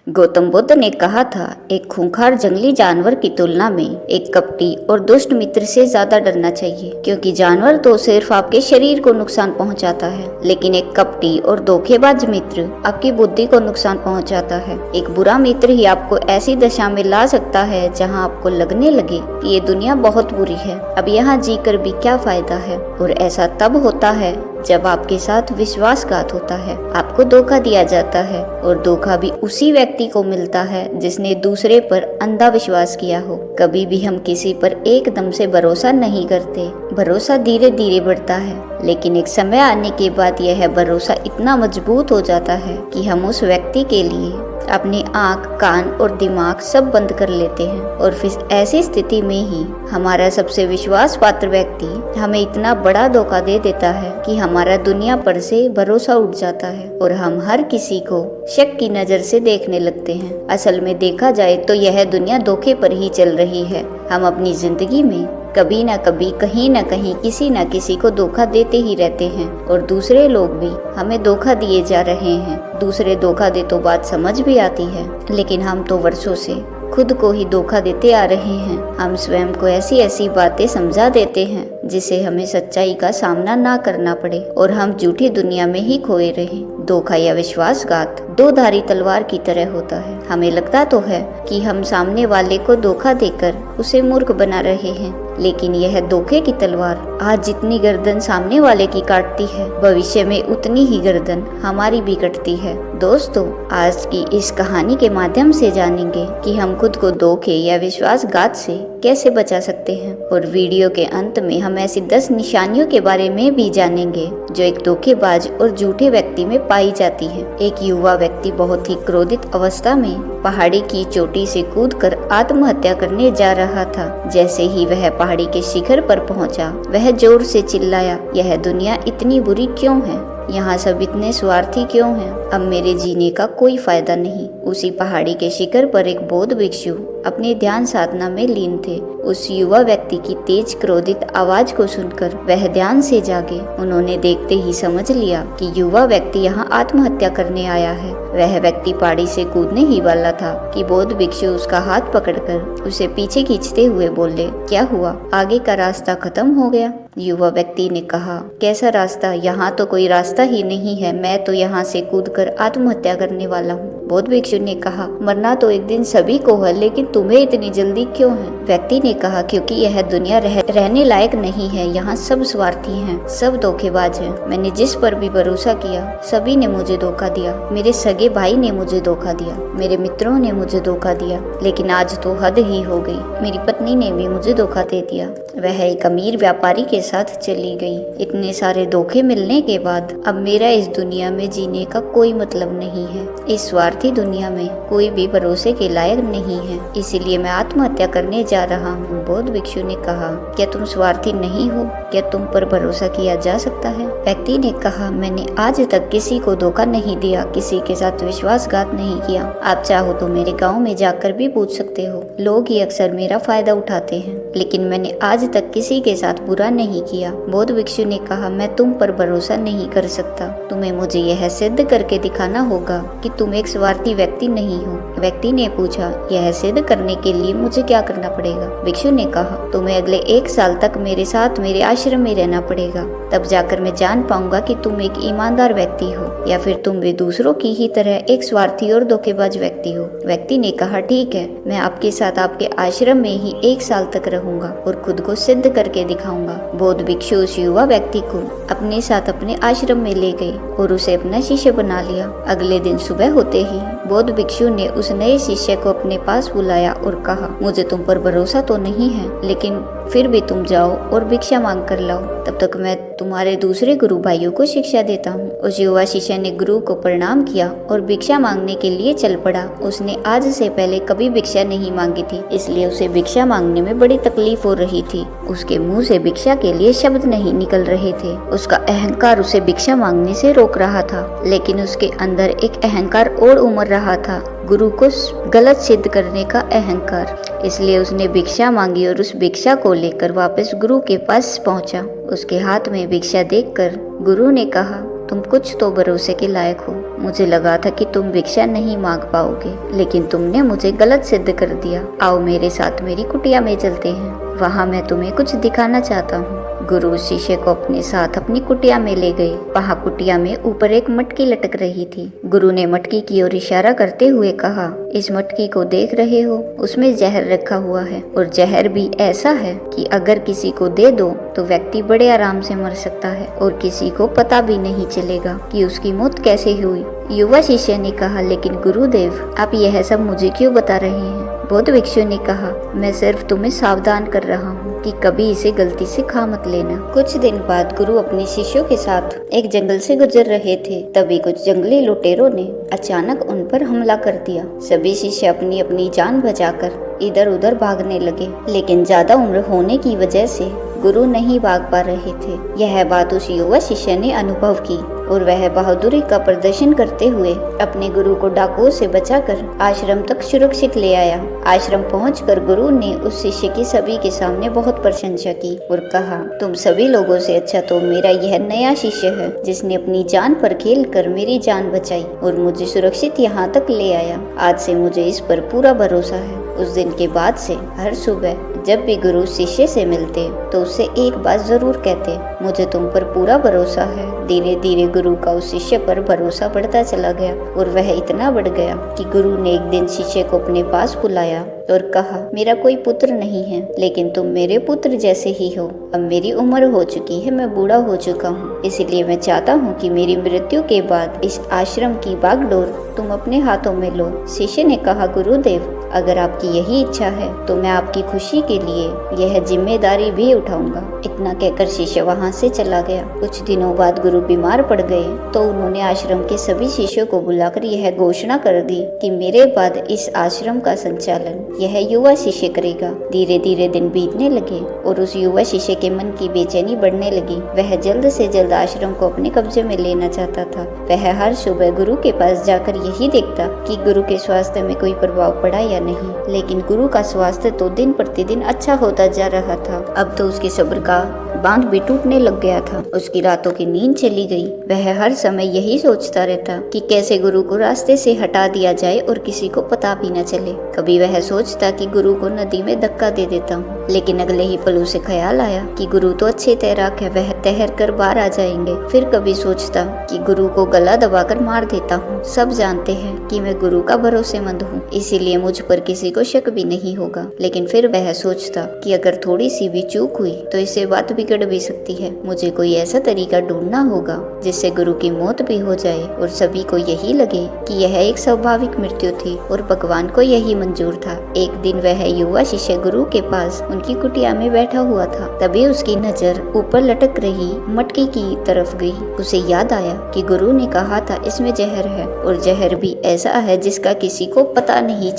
गौतम बुद्ध ने कहा था, एक खूंखार जंगली जानवर की तुलना में एक कपटी और दुष्ट मित्र से ज्यादा डरना चाहिए, क्योंकि जानवर तो सिर्फ आपके शरीर को नुकसान पहुंचाता है, लेकिन एक कपटी और धोखेबाज मित्र आपकी बुद्धि को नुकसान पहुंचाता है। एक बुरा मित्र ही आपको ऐसी दशा में ला सकता है जहां आपको लगने लगे कि ये दुनिया बहुत बुरी है, अब यहाँ जीकर भी क्या फायदा है। और ऐसा तब होता है जब आपके साथ विश्वासघात होता है, आपको धोखा दिया जाता है, और धोखा भी उसी व्यक्ति को मिलता है जिसने दूसरे पर अंधा विश्वास किया हो। कभी भी हम किसी पर एकदम से भरोसा नहीं करते, भरोसा धीरे धीरे बढ़ता है, लेकिन एक समय आने के बाद यह भरोसा इतना मजबूत हो जाता है कि हम उस व्यक्ति के लिए अपनी आंख, कान और दिमाग सब बंद कर लेते हैं। और फिर ऐसी स्थिति में ही हमारा सबसे विश्वास पात्र व्यक्ति हमें इतना बड़ा धोखा दे देता है कि हमारा दुनिया पर से भरोसा उठ जाता है और हम हर किसी को शक की नजर से देखने लगते हैं। असल में देखा जाए तो यह दुनिया धोखे पर ही चल रही है। हम अपनी जिंदगी में कभी न कभी, कहीं न कहीं, किसी न किसी को धोखा देते ही रहते हैं, और दूसरे लोग भी हमें धोखा दिए जा रहे हैं। दूसरे धोखा दे तो बात समझ भी आती है, लेकिन हम तो वर्षों से खुद को ही धोखा देते आ रहे हैं। हम स्वयं को ऐसी ऐसी बातें समझा देते हैं जिसे हमें सच्चाई का सामना ना करना पड़े, और हम झूठी दुनिया में ही खोए रहें। धोखा या विश्वासघात दो धारी तलवार की तरह होता है। हमें लगता तो है कि हम सामने वाले को धोखा देकर उसे मूर्ख बना रहे हैं, लेकिन यह धोखे की तलवार आज जितनी गर्दन सामने वाले की काटती है, भविष्य में उतनी ही गर्दन हमारी भी कटती है। दोस्तों, आज की इस कहानी के माध्यम से जानेंगे कि हम खुद को धोखे या विश्वासघात से कैसे बचा सकते हैं, और वीडियो के अंत में हम ऐसी 10 निशानियों के बारे में भी जानेंगे जो एक धोखेबाज और झूठे व्यक्ति में पाई जाती है। एक युवा व्यक्ति बहुत ही क्रोधित अवस्था में पहाड़ी की चोटी से कूदकर आत्महत्या करने जा रहा था। जैसे ही वह पहाड़ी के शिखर पर पहुंचा, वह जोर से चिल्लाया, यह दुनिया इतनी बुरी क्यों है? यहाँ सब इतने स्वार्थी क्यों हैं? अब मेरे जीने का कोई फायदा नहीं। उसी पहाड़ी के शिखर पर एक बौद्ध भिक्षु अपनी ध्यान साधना में लीन थे। उस युवा व्यक्ति की तेज क्रोधित आवाज को सुनकर वह ध्यान से जागे। उन्होंने देखते ही समझ लिया कि युवा व्यक्ति यहाँ आत्महत्या करने आया है। वह व्यक्ति पहाड़ी से कूदने ही वाला था कि बौद्ध भिक्षु उसका हाथ पकड़कर उसे पीछे खींचते हुए बोले, क्या हुआ? आगे का रास्ता खत्म हो गया? युवा व्यक्ति ने कहा, कैसा रास्ता? यहाँ तो कोई रास्ता ही नहीं है। मैं तो यहाँ से कूदकर आत्महत्या करने वाला हूँ। बौद्ध भिक्षु ने कहा, मरना तो एक दिन सभी को है, लेकिन तुम्हें इतनी जल्दी क्यों है? व्यक्ति ने कहा, क्योंकि यह दुनिया रहने लायक नहीं है। यहाँ सब स्वार्थी हैं, सब धोखेबाज हैं। मैंने जिस पर भी भरोसा किया, सभी ने मुझे धोखा दिया। मेरे सगे भाई ने मुझे धोखा दिया, मेरे मित्रों ने मुझे धोखा दिया, लेकिन आज तो हद ही हो गई। मेरी पत्नी ने भी मुझे धोखा दे दिया। वह एक अमीर व्यापारी के साथ चली गई। इतने सारे धोखे मिलने के बाद अब मेरा इस दुनिया में जीने का कोई मतलब नहीं है। इस स्वार्थी दुनिया में कोई भी भरोसे के लायक नहीं है, इसीलिए मैं आत्महत्या करने जा रहा हूँ। बौद्ध भिक्षु ने कहा, क्या तुम स्वार्थी नहीं हो? क्या तुम पर भरोसा किया जा सकता है? व्यक्ति ने कहा, मैंने आज तक किसी को धोखा नहीं दिया, किसी के साथ विश्वासघात नहीं किया। आप चाहो तो मेरे गाँव में जाकर भी पूछ सकते हो। लोग ही अक्सर मेरा फायदा उठाते हैं, लेकिन मैंने आज तक किसी के साथ बुरा नहीं किया। बौद्ध भिक्षु ने कहा, मैं तुम पर भरोसा नहीं कर सकता। तुम्हें मुझे यह सिद्ध करके दिखाना होगा कि तुम एक स्वार्थी व्यक्ति नहीं हो। व्यक्ति ने पूछा, यह सिद्ध करने के लिए मुझे क्या करना पड़ेगा? भिक्षु ने कहा, तुम्हें अगले 1 साल तक मेरे साथ मेरे आश्रम में रहना पड़ेगा। तब जाकर मैं जान पाऊंगा कि तुम एक ईमानदार व्यक्ति हो या फिर तुम भी दूसरों की ही तरह एक स्वार्थी और धोखेबाज व्यक्ति हो। व्यक्ति ने कहा, ठीक है, मैं आपके साथ आपके आश्रम में ही 1 साल तक रहूंगा और खुद को सिद्ध करके दिखाऊंगा। बौद्ध भिक्षु उस युवा व्यक्ति को अपने साथ अपने आश्रम में ले गए और उसे अपना शिष्य बना लिया। अगले दिन सुबह होते ही बौद्ध भिक्षु ने उस नए शिष्य को अपने पास बुलाया और कहा, मुझे तुम पर भरोसा तो नहीं है, लेकिन फिर भी तुम जाओ और भिक्षा मांग कर लाओ, तब तक मैं तुम्हारे दूसरे गुरु भाइयों को शिक्षा देता हूँ। उस युवा शिष्य ने गुरु को प्रणाम किया और भिक्षा मांगने के लिए चल पड़ा। उसने आज से पहले कभी भिक्षा नहीं मांगी थी, इसलिए उसे भिक्षा मांगने में बड़ी तकलीफ हो रही थी। उसके मुंह से भिक्षा के लिए शब्द नहीं निकल रहे थे। उसका अहंकार उसे भिक्षा मांगने से रोक रहा था, लेकिन उसके अंदर एक अहंकार और उमड़ रहा था, गुरु को गलत सिद्ध करने का अहंकार। इसलिए उसने भिक्षा मांगी और उस भिक्षा को लेकर वापस गुरु के पास पहुंचा। उसके हाथ में भिक्षा देखकर गुरु ने कहा, तुम कुछ तो भरोसे के लायक हो। मुझे लगा था कि तुम भिक्षा नहीं मांग पाओगे, लेकिन तुमने मुझे गलत सिद्ध कर दिया। आओ मेरे साथ मेरी कुटिया में चलते हैं, वहाँ मैं तुम्हें कुछ दिखाना चाहता हूँ। गुरु शिष्य को अपने साथ अपनी कुटिया में ले गए। वहाँ कुटिया में ऊपर एक मटकी लटक रही थी। गुरु ने मटकी की ओर इशारा करते हुए कहा, इस मटकी को देख रहे हो, उसमें जहर रखा हुआ है, और जहर भी ऐसा है कि अगर किसी को दे दो तो व्यक्ति बड़े आराम से मर सकता है और किसी को पता भी नहीं चलेगा कि उसकी मौत कैसे हुई। युवा शिष्य ने कहा, लेकिन गुरुदेव आप यह सब मुझे क्यों बता रहे हैं? बौद्ध भिक्षु ने कहा, मैं सिर्फ तुम्हें सावधान कर रहा हूँ कि कभी इसे गलती से खा मत लेना। कुछ दिन बाद गुरु अपने शिष्यों के साथ एक जंगल से गुजर रहे थे। तभी कुछ जंगली लुटेरों ने अचानक उन पर हमला कर दिया। सभी शिष्य अपनी अपनी जान बचाकर इधर उधर भागने लगे, लेकिन ज्यादा उम्र होने की वजह से गुरु नहीं भाग पा रहे थे। यह बात उस युवा शिष्य ने अनुभव की और वह बहादुरी का प्रदर्शन करते हुए अपने गुरु को डाकुओं से बचाकर आश्रम तक सुरक्षित ले आया। आश्रम पहुंचकर गुरु ने उस शिष्य की सभी के सामने बहुत प्रशंसा की और कहा, तुम सभी लोगों से अच्छा तो मेरा यह नया शिष्य है, जिसने अपनी जान पर खेल कर मेरी जान बचाई और मुझे सुरक्षित यहाँ तक ले आया। आज से मुझे इस पर पूरा भरोसा है। उस दिन के बाद से हर सुबह जब भी गुरु शिष्य से मिलते तो उससे एक बात जरूर कहते, मुझे तुम पर पूरा भरोसा है। धीरे धीरे गुरु का उस शिष्य पर भरोसा बढ़ता चला गया और वह इतना बढ़ गया कि गुरु ने एक दिन शिष्य को अपने पास बुलाया और कहा, मेरा कोई पुत्र नहीं है, लेकिन तुम मेरे पुत्र जैसे ही हो। अब मेरी उम्र हो चुकी है, मैं बूढ़ा हो चुका हूँ, इसलिए मैं चाहता हूँ कि मेरी मृत्यु के बाद इस आश्रम की बागडोर तुम अपने हाथों में लो। शिष्य ने कहा, गुरुदेव अगर आपकी यही इच्छा है तो मैं आपकी खुशी के लिए यह जिम्मेदारी भी उठाऊंगा। इतना कहकर शिष्य वहाँ से चला गया। कुछ दिनों बाद गुरु बीमार पड़ गए तो उन्होंने आश्रम के सभी शिष्यों को बुलाकर यह घोषणा कर दी कि मेरे बाद इस आश्रम का संचालन यह युवा शिष्य करेगा। धीरे धीरे दिन बीतने लगे और उस युवा शिष्य के मन की बेचैनी बढ़ने लगी। वह जल्द से जल्द आश्रम को अपने कब्जे में लेना चाहता था। वह हर सुबह गुरु के पास जाकर यही देखता कि गुरु के स्वास्थ्य में कोई प्रभाव पड़ा या नहीं, लेकिन गुरु का स्वास्थ्य तो दिन प्रतिदिन अच्छा होता जा रहा था। अब तो उसके सब्र का बांध भी टूटने लग गया था। उसकी रातों की नींद चली गई। वह हर समय यही सोचता रहता कि कैसे गुरु को रास्ते से हटा दिया जाए और किसी को पता भी न चले। कभी वह सोचता कि गुरु को नदी में धक्का दे देता हूँ, लेकिन अगले ही पल उसे ख्याल आया कि गुरु तो अच्छे तैराक है, वह तैर कर बाहर आ जाएंगे। फिर कभी सोचता कि गुरु को गला दबाकर मार देता हूँ। सब जानते हैं कि मैं गुरु का भरोसेमंद हूँ, इसीलिए मुझ पर किसी को शक भी नहीं होगा। लेकिन फिर वह सोचता कि अगर थोड़ी सी भी चूक हुई तो इससे बात बिगड़ भी सकती है। मुझे कोई ऐसा तरीका ढूंढना होगा जिससे गुरु की मौत भी हो जाए और सभी को यही लगे कि यह एक स्वाभाविक मृत्यु थी और भगवान को यही मंजूर था। एक दिन वह युवा शिष्य गुरु के पास उनकी कुटिया में बैठा हुआ था। तभी उसकी नजर ऊपर लटक रही मटकी की तरफ गई। उसे याद आया कि गुरु ने कहा था इसमें जहर है, और जहर भी ऐसा है जिसका किसी को पता नहीं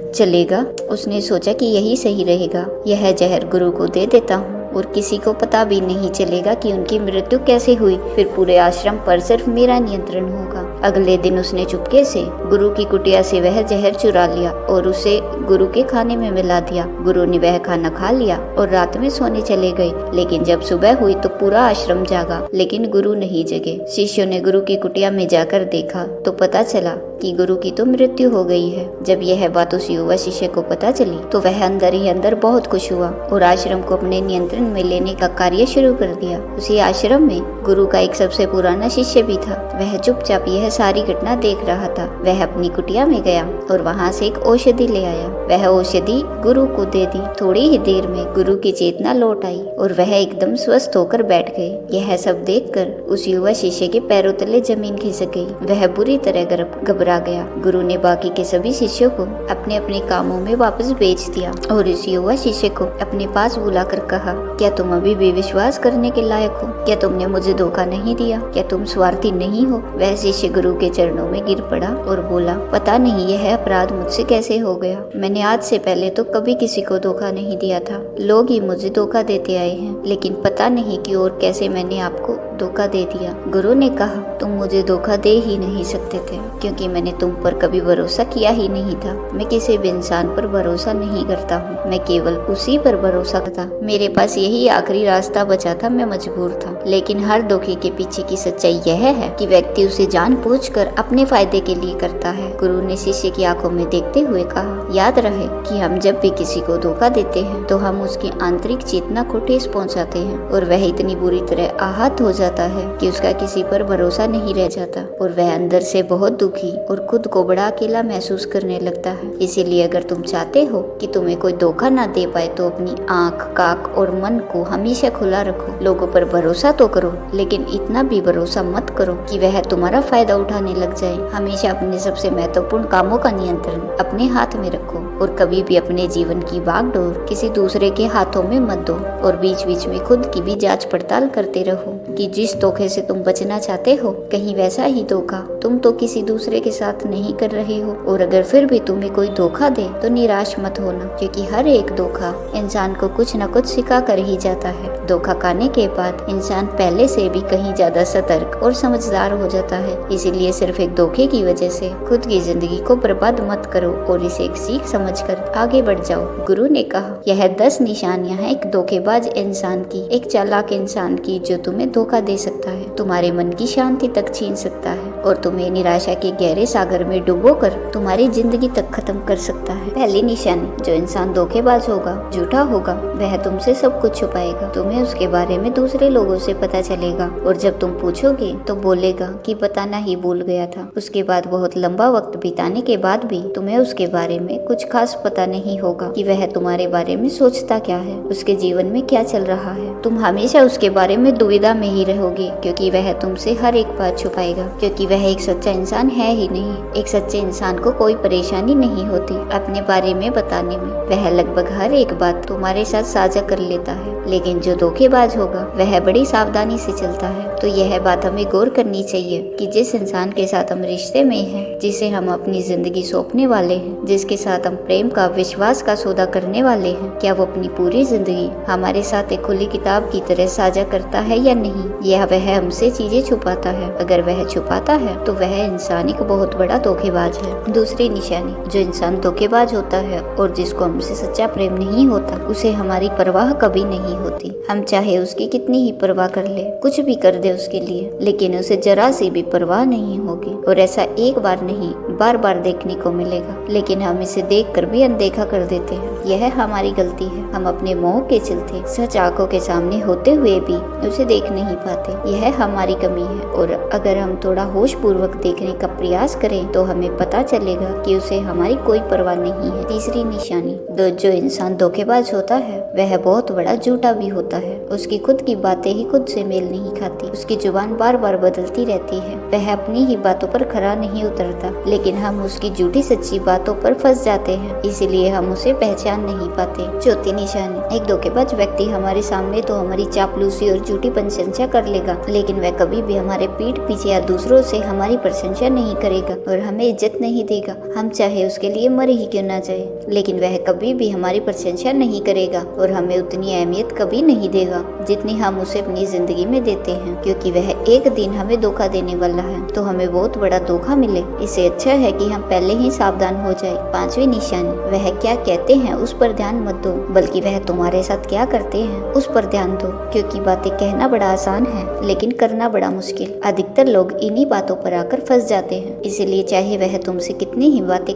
चलेगा। उसने सोचा कि यही सही रहेगा, यह जहर गुरु को दे देता हूँ और किसी को पता भी नहीं चलेगा कि उनकी मृत्यु कैसे हुई। फिर पूरे आश्रम पर सिर्फ मेरा नियंत्रण होगा। अगले दिन उसने चुपके से गुरु की कुटिया से वह जहर चुरा लिया और उसे गुरु के खाने में मिला दिया। गुरु ने वह खाना खा लिया और रात में सोने चले गए। लेकिन जब सुबह हुई तो पूरा आश्रम जागा, लेकिन गुरु नहीं जगे। शिष्यों ने गुरु की कुटिया में जाकर देखा तो पता चला कि गुरु की तो मृत्यु हो गई है। जब यह बात उस युवा शिष्य को पता चली तो वह अंदर ही अंदर बहुत खुश हुआ और आश्रम को अपने नियंत्रण में लेने का कार्य शुरू कर दिया। उसी आश्रम में गुरु का एक सबसे पुराना शिष्य भी था। वह चुपचाप यह सारी घटना देख रहा था। वह अपनी कुटिया में गया और वहाँ से एक औषधि ले आया। वह औषधि गुरु को दे दी। थोड़ी ही देर में गुरु की चेतना लौट आई और वह एकदम स्वस्थ होकर बैठ गए। यह सब देखकर उस युवा शिष्य के पैरों तले जमीन खिसक गई। वह बुरी तरह घबरा गया। गुरु ने बाकी के सभी शिष्यों को अपने अपने कामों में वापस भेज दिया और इस युवा शिष्य को अपने पास बुलाकर कहा, क्या तुम अभी भी विश्वास करने के लायक हो? क्या तुमने मुझे धोखा नहीं दिया? क्या तुम स्वार्थी नहीं हो? वह शिष्य गुरु के चरणों में गिर पड़ा और बोला, पता नहीं यह अपराध मुझसे कैसे हो गया। मैंने आज से पहले तो कभी किसी को धोखा नहीं दिया था। लोग ही मुझे धोखा देते आए हैं, लेकिन पता नहीं कि और कैसे मैंने आपको धोखा दे दिया। गुरु ने कहा, तुम मुझे धोखा दे ही नहीं सकते थे, क्योंकि मैंने तुम पर कभी भरोसा किया ही नहीं था। मैं किसी भी इंसान पर भरोसा नहीं करता हूँ, मैं केवल उसी पर भरोसा करता। मेरे पास यही आखिरी रास्ता बचा था, मैं मजबूर था। लेकिन हर धोखे के पीछे की सच्चाई यह है कि व्यक्ति उसे जानबूझकर अपने फायदे के लिए करता है। गुरु ने शिष्य की आंखों में देखते हुए कहा, याद रहे कि हम जब भी किसी को धोखा देते हैं तो हम उसकी आंतरिक चेतना को ठेस पहुंचाते हैं, और वह इतनी बुरी तरह आहत हो जाता है कि उसका किसी पर भरोसा नहीं रह जाता, और वह अंदर से बहुत दुखी और खुद को बड़ा अकेला महसूस करने लगता है। इसीलिए अगर तुम चाहते हो कि तुम्हें कोई धोखा ना दे पाए तो अपनी आँख, काक और मन को हमेशा खुला रखो। लोगों पर भरोसा तो करो, लेकिन इतना भी भरोसा मत करो कि वह तुम्हारा फायदा उठाने लग जाए। हमेशा अपने सबसे महत्वपूर्ण कामों का नियंत्रण अपने हाथ में रखो, और कभी भी अपने जीवन की बागडोर किसी दूसरे के हाथों में मत दो। और बीच बीच में खुद की भी जांच पड़ताल करते रहो कि जिस धोखे से तुम बचना चाहते हो, कहीं वैसा ही धोखा तुम तो किसी दूसरे के साथ नहीं कर रहे हो। और अगर फिर भी तुम्हें कोई धोखा दे तो निराश मत होना, क्योंकि हर एक धोखा इंसान को कुछ न कुछ सिखा कर ही जाता है। धोखा खाने के बाद इंसान पहले से भी कहीं ज्यादा सतर्क और समझदार हो जाता है। इसीलिए सिर्फ एक धोखे की वजह से खुद की जिंदगी को बर्बाद मत करो, और इसे एक सीख समझकर आगे बढ़ जाओ। गुरु ने कहा, यह 10 निशानियां हैं एक धोखेबाज इंसान की, एक चालाक इंसान की, जो तुम्हें धोखा दे सकता है, तुम्हारे मन की शांति तक छीन सकता है, और तुम्हें निराशा के गहरे सागर में डुबोकर तुम्हारी जिंदगी तक खत्म कर सकता है। पहली निशानी, जो इंसान धोखेबाज होगा, झूठा होगा, वह तुमसे सब कुछ छुपाएगा। तुम्हें उसके बारे में दूसरे लोगों से पता चलेगा, और जब तुम पूछोगे तो बोलेगा कि बताना ही भूल गया था। उसके बाद बहुत लंबा वक्त बिताने के बाद भी तुम्हें उसके बारे में कुछ खास पता नहीं होगा कि वह तुम्हारे बारे में सोचता क्या है, उसके जीवन में क्या चल रहा है। तुम हमेशा उसके बारे में दुविधा में ही रहोगे, क्योंकि वह तुमसे हर एक बात छुपाएगा, क्योंकि वह एक सच्चा इंसान है ही नहीं। एक सच्चे इंसान को कोई परेशानी नहीं होती अपने बारे में बताने में। वह लगभग हर एक बात तुम्हारे साथ साझा कर लेता है। लेकिन जो धोखेबाज होगा वह बड़ी सावधानी से चलता है। तो यह बात हमें गौर करनी चाहिए कि जिस इंसान के साथ हम रिश्ते में हैं, जिसे हम अपनी जिंदगी सौंपने वाले हैं, जिसके साथ हम प्रेम का, विश्वास का सौदा करने वाले हैं, क्या वो अपनी पूरी जिंदगी हमारे साथ एक खुली किताब की तरह साझा करता है या नहीं, या वह हमसे चीजें छुपाता है। अगर वह छुपाता है तो वह इंसान एक बहुत बड़ा धोखेबाज है। दूसरी निशानी, जो इंसान धोखेबाज होता है और जिसको हमसे सच्चा प्रेम नहीं होता, उसे हमारी परवाह कभी नहीं होती। हम चाहे उसकी कितनी ही परवाह कर ले, कुछ भी कर दे उसके लिए, लेकिन उसे जरा सी भी परवाह नहीं होगी। और ऐसा एक बार नहीं, बार बार देखने को मिलेगा। लेकिन हम इसे देखकर भी अनदेखा कर देते हैं। यह हमारी गलती है। हम अपने मोह के चलते सच आंखों के सामने होते हुए भी उसे देख नहीं पाते। यह हमारी कमी है। और अगर हम थोड़ा होश पूर्वक देखने का प्रयास करें तो हमें पता चलेगा कि उसे हमारी कोई परवाह नहीं है। तीसरी निशानी, जो इंसान धोखेबाज होता है वह बहुत बड़ा झूठा भी होता है। उसकी खुद की बातें ही खुद से मेल नहीं खाती। उसकी जुबान बार बार बदलती रहती है। वह अपनी ही बातों पर खरा नहीं उतरता, लेकिन हम उसकी झूठी सच्ची बातों पर फंस जाते हैं। इसीलिए हम उसे पहचान नहीं पाते। चौथी निशानी, एक धोखेबाज व्यक्ति हमारे सामने तो हमारी चापलूसी और झूठी प्रशंसा कर लेगा, लेकिन वह कभी भी हमारे पीठ पीछे या दूसरों से हमारी प्रशंसा नहीं करेगा और हमें इज्जत नहीं देगा। हम चाहे उसके लिए मर ही क्यों ना जाए, लेकिन वह कभी भी हमारी प्रशंसा नहीं करेगा और हमें उतनी अहमियत कभी नहीं देगा जितनी हम उसे अपनी जिंदगी में देते हैं, क्योंकि वह एक दिन हमें धोखा देने वाला है। तो हमें बहुत बड़ा धोखा मिले, इससे अच्छा है कि हम पहले ही सावधान हो जाए। पांचवी निशानी, वह क्या कहते हैं उस पर ध्यान मत दो, बल्कि वह तुम्हारे साथ क्या करते हैं उस पर ध्यान दो, क्योंकि बातें कहना बड़ा आसान है लेकिन करना बड़ा मुश्किल। अधिकतर लोग इन्हीं बातों पर आकर फंस जाते हैं। इसीलिए चाहे वह तुमसे कितनी ही बातें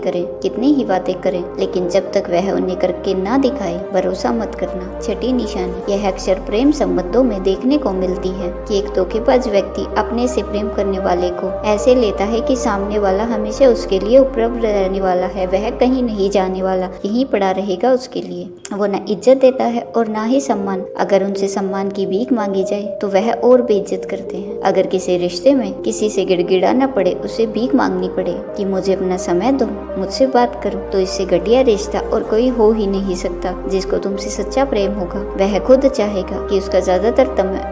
करें, लेकिन जब तक वह उन्हें करके ना दिखाए, भरोसा मत करना। छठी निशानी, यह अक्सर प्रेम संबंधों में देखने को मिलती है कि एक धोखेबाज व्यक्ति अपने से प्रेम करने वाले को ऐसे लेता है कि सामने वाला हमेशा उसके लिए उपलब्ध रहने वाला है, वह कहीं नहीं जाने वाला, यहीं पड़ा रहेगा उसके लिए। वो न इज्जत देता है और ना ही सम्मान। अगर उनसे सम्मान की भीख मांगी जाए तो वह और बेइज्जत करते हैं। अगर किसी रिश्ते में किसी से गिड़गिड़ाना पड़े, उसे भीख मांगनी पड़े कि मुझे अपना समय दो, मुझसे बात करो, तो इससे घटिया रिश्ता और कोई हो ही नहीं सकता। जिसको तुमसे सच्चा प्रेम होगा वह खुद चाहेगा कि उसका ज्यादातर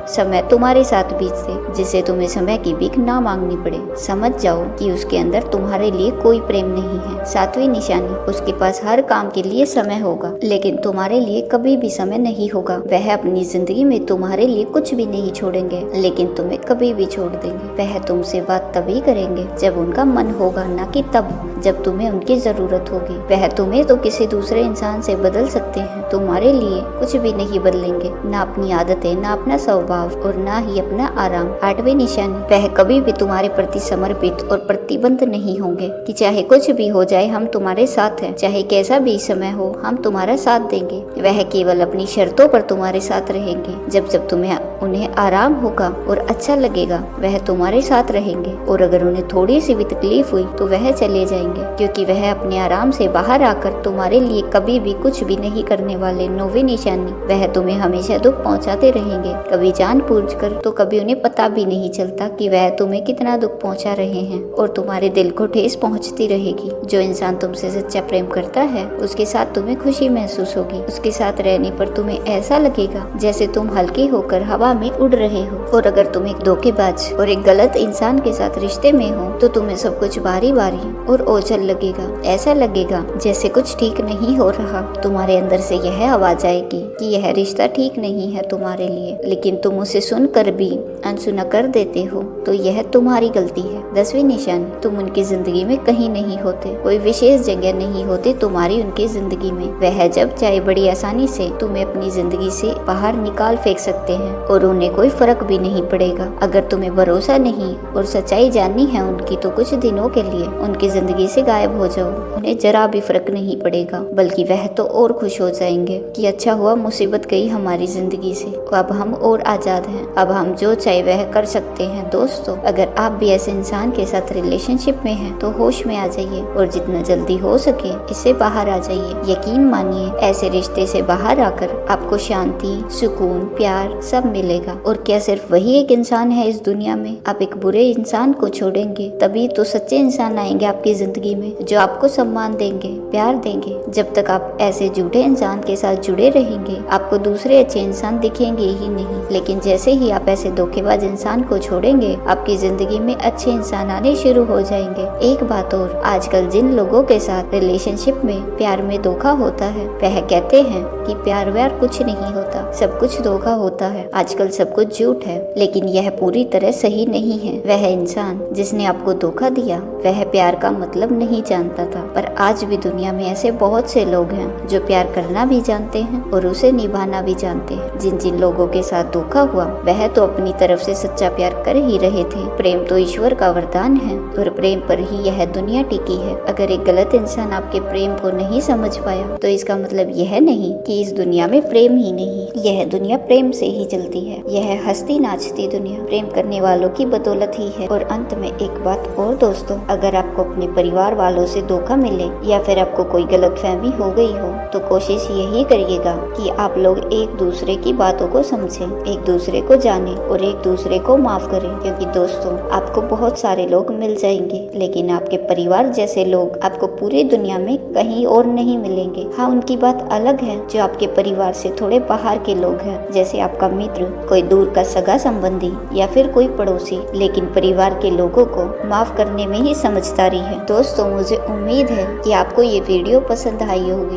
समय तुम्हारे साथ बीते, जिससे तुम्हें समय की भीख ना मांगनी पड़े। समझ जाओ कि उसके अंदर तुम्हारे लिए कोई प्रेम नहीं है। 7वीं निशानी, उसके पास हर काम के लिए समय होगा लेकिन तुम्हारे लिए कभी भी समय नहीं होगा। वह अपनी जिंदगी में तुम्हारे लिए कुछ भी नहीं छोड़ेंगे लेकिन तुम्हें कभी भी छोड़ देंगे। वह तुमसे बात तभी करेंगे जब उनका मन होगा, ना कि तब जब तुम्हें उनकी जरूरत होगी। वह तुम्हें तो किसी दूसरे इंसान से बदल सकते हैं, तुम्हारे लिए कुछ भी नहीं बदलेंगे, ना अपनी आदतें, ना अपना स्वभाव और ना ही अपना आराम। 8वीं निशानी, वह कभी भी तुम्हारे प्रति समर्पित और प्रतिबद्ध नहीं होंगे कि चाहे कुछ भी हो जाए हम तुम्हारे साथ हैं, चाहे कैसा भी समय हो हम तुम्हारा साथ देंगे। वह केवल अपनी शर्तों पर तुम्हारे साथ रहेंगे। जब जब तुम्हें उन्हें आराम होगा और अच्छा लगेगा वह तुम्हारे साथ रहेंगे, और अगर उन्हें थोड़ी सी भी तकलीफ हुई तो वह चले जाएंगे, क्योंकि वह अपने आराम से बाहर आकर तुम्हारे लिए कभी भी कुछ भी नहीं करने वाले। 9वीं निशानी, वह तुम्हें हमेशा दुख पहुंचाते रहेंगे, कभी जानबूझकर तो कभी उन्हें पता भी नहीं चलता कि वह तुम्हें कितना दुख पहुंचा रहे हैं, और तुम्हारे दिल को ठेस पहुंचती रहेगी। जो इंसान तुमसे सच्चा प्रेम करता है उसके साथ तुम्हें खुशी महसूस होगी। उसके साथ रहने पर तुम्हें ऐसा लगेगा जैसे तुम हल्के होकर हवा में उड़ रहे हो। और अगर तुम एक धोखेबाज और एक गलत इंसान के साथ रिश्ते में हो तो तुम्हें सब कुछ बारी बारी और ओझल लगेगा। ऐसा लगेगा जैसे कुछ ठीक नहीं हो रहा। तुम्हारे अंदर से यह आवाज आएगी कि यह रिश्ता ठीक नहीं है तुम्हारे लिए, लेकिन तुम उसे सुनकर भी अनसुना कर देते हो, तो यह तुम्हारी गलती है। 10वीं निशानी, तुम उनकी जिंदगी में कहीं नहीं होते, कोई विशेष जगह नहीं होती तुम्हारी उनकी जिंदगी में। वह जब चाहे बड़ी आसानी से तुम्हें अपनी जिंदगी से बाहर निकाल फेंक सकते हैं और उन्हें कोई फर्क भी नहीं पड़ेगा। अगर तुम्हें भरोसा नहीं और सच्चाई जाननी है उनकी तो कुछ दिनों के लिए उनकी जिंदगी से गायब हो जाओ, उन्हें जरा भी फर्क नहीं पड़ेगा, बल्कि वह तो और खुश हो जाएंगे कि अच्छा हुआ मुसीबत गई हमारी जिंदगी से, अब हम और आजाद हैं, अब हम जो चाहे वह कर सकते हैं। दोस्तों, अगर आप भी ऐसे इंसान के साथ रिलेशनशिप में हैं तो होश में आ जाइए और जितना जल्दी हो सके इससे बाहर आ जाइए। यकीन मानिए ऐसे रिश्ते से बाहर आकर आपको शांति, सुकून, प्यार सब मिलेगा। और क्या सिर्फ वही एक इंसान है इस दुनिया में? आप एक बुरे इंसान को छोड़ेंगे तभी तो सच्चे इंसान आएंगे आपकी जिंदगी में जो आपको सम्मान देंगे, प्यार देंगे। जब तक आप ऐसे झूठे इंसान के साथ जुड़े रहेंगे आपको दूसरे अच्छे इंसान दिखेंगे ही नहीं, लेकिन जैसे ही आप ऐसे धोखेबाज इंसान को छोड़ेंगे आपकी जिंदगी में अच्छे इंसान आने शुरू हो जाएंगे। एक बात और, आजकल जिन लोगों के साथ रिलेशनशिप में प्यार में धोखा होता है वह कहते हैं कि प्यार व्यार कुछ नहीं होता, सब कुछ धोखा होता है, आजकल सब कुछ झूठ है, लेकिन यह पूरी तरह सही नहीं है। वह इंसान जिसने आपको धोखा दिया वह प्यार का मतलब नहीं जानता था, पर आज भी दुनिया में ऐसे बहुत से लोग हैं जो प्यार करना भी जानते हैं और उसे निभाना भी जानते हैं। जिन जिन लोगों के साथ धोखा हुआ वह तो अपनी तरफ से सच्चा प्यार कर ही रहे थे। प्रेम तो ईश्वर का वरदान है और प्रेम पर ही यह दुनिया टिकी है। अगर एक गलत इंसान आपके प्रेम को नहीं समझ पाया तो इसका मतलब यह नहीं कि इस दुनिया में प्रेम ही नहीं, यह दुनिया प्रेम से ही चलती है। यह हंसती नाचती दुनिया प्रेम करने वालों की बदौलत ही है। और अंत में एक बात और दोस्तों, अगर आपको अपने परिवार वालों से धोखा मिले या फिर आपको कोई गलतफहमी हो गई हो तो कोशिश यही करिएगा कि आप लोग एक दूसरे की बातों को समझें, एक दूसरे को जाने और एक दूसरे को माफ करें, क्योंकि दोस्तों आपको बहुत सारे लोग मिल जाएंगे लेकिन आपके परिवार जैसे लोग आपको पूरी दुनिया में कहीं और नहीं मिलेंगे। हाँ, उनकी बात अलग है जो आपके परिवार से थोड़े बाहर के लोग हैं, जैसे आपका मित्र, कोई दूर का सगा संबंधी या फिर कोई पड़ोसी, लेकिन परिवार के लोगों को माफ करने में ही समझदारी है। दोस्तों, मुझे उम्मीद है कि आपको ये वीडियो पसंद आई होगी।